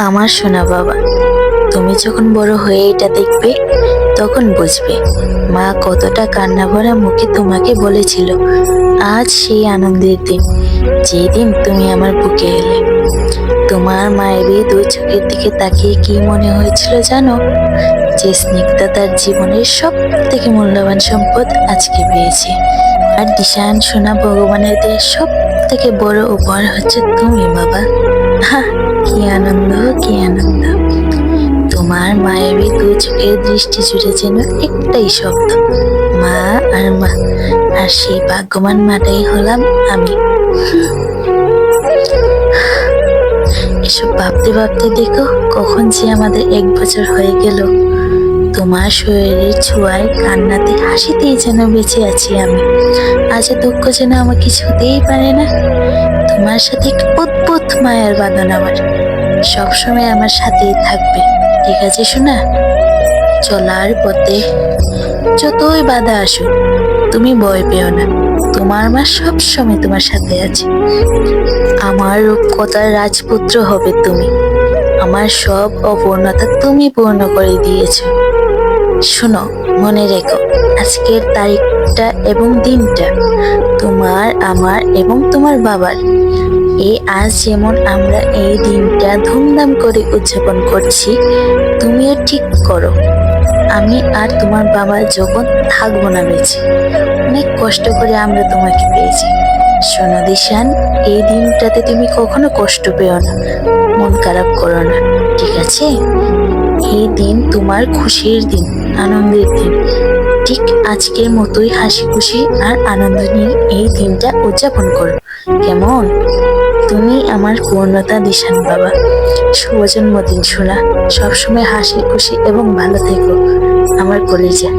আমার সোনা বাবা, তুমি যখন বড় হয়ে এটা দেখবে তখন বুঝবে মা কতটা কান্না ভরা মুখে তোমাকে বলেছিল। আজ সেই আনন্দের দিন, যেই দিন তুমি আমার বুকে এলে। তোমার মায়ের এই দুই চোখের দিকে তাকিয়ে কি মনে হয়েছিল জানো? যে স্নিগ্ধা তার জীবনের সব থেকে মূল্যবান সম্পদ আজকে পেয়েছে। আর দিশান সোনা, ভগবানের দেওয়া সব থেকে বড় উপহার হচ্ছে তুমি বাবা। হা, কি আনন্দ, কি আনন্দ! তোমার মায়ের এই দু চোখের দৃষ্টি জুড়ে যেন একটাই শব্দ, মা আর মা। আর সেই ভাগ্যবান মাটাই হলাম আমি। এসব ভাবতে ভাবতে দেখো কখন যে আমাদের 1 বছর হয়ে গেল। তোমার শরীরের ছোঁয়ায়, কান্নাতে, হাসিতেই যেন বেঁচে আছি আমি। আজ দুঃখ যেন আমাকে ছুঁতেই পারে না। তোমার সাথে এক অদ্ভুত মায়ার বাঁধন আমার, সবসময় আমার সাথেই থাকবে। ঠিক আছে শোনা? চলার পথে যতই বাধা আসুক তুমি ভয় পেও না, তোমার মা সব সময় তোমার সাথে আছে। আমার রূপকথার রাজপুত্র হবে তুমি। আমার সব অপূর্ণতা তুমি পূর্ণ করে দিয়েছো। শোনো, মনে রেখো আজকের তারিখটা এবং দিনটা তোমার, আমার এবং তোমার বাবার। এই আজ যেমন আমরা এই দিনটা ধুমধাম করে উদযাপন করছি, তুমিও ঠিক করো। আমি আর তোমার বাবা যখন থাকবো না বেঁচে, অনেক কষ্ট করে আমরা তোমাকে পেয়েছি। শোনো দিশান, এই দিনটাতে তুমি কখনো কষ্ট পেও না, মন খারাপ করো না, ঠিক আছে? এই দিন তোমার খুশির দিন, আনন্দের দিন। ঠিক আজকের মতোই হাসি খুশি আর আনন্দ নিয়ে এই দিনটা উদযাপন করো, কেমন? তুমি আমার পূর্ণতা দিশান বাবা। শুভ জন্মদিন সোনা, সবসময় হাসি খুশি এবং ভালো থেকো আমার কলিজা।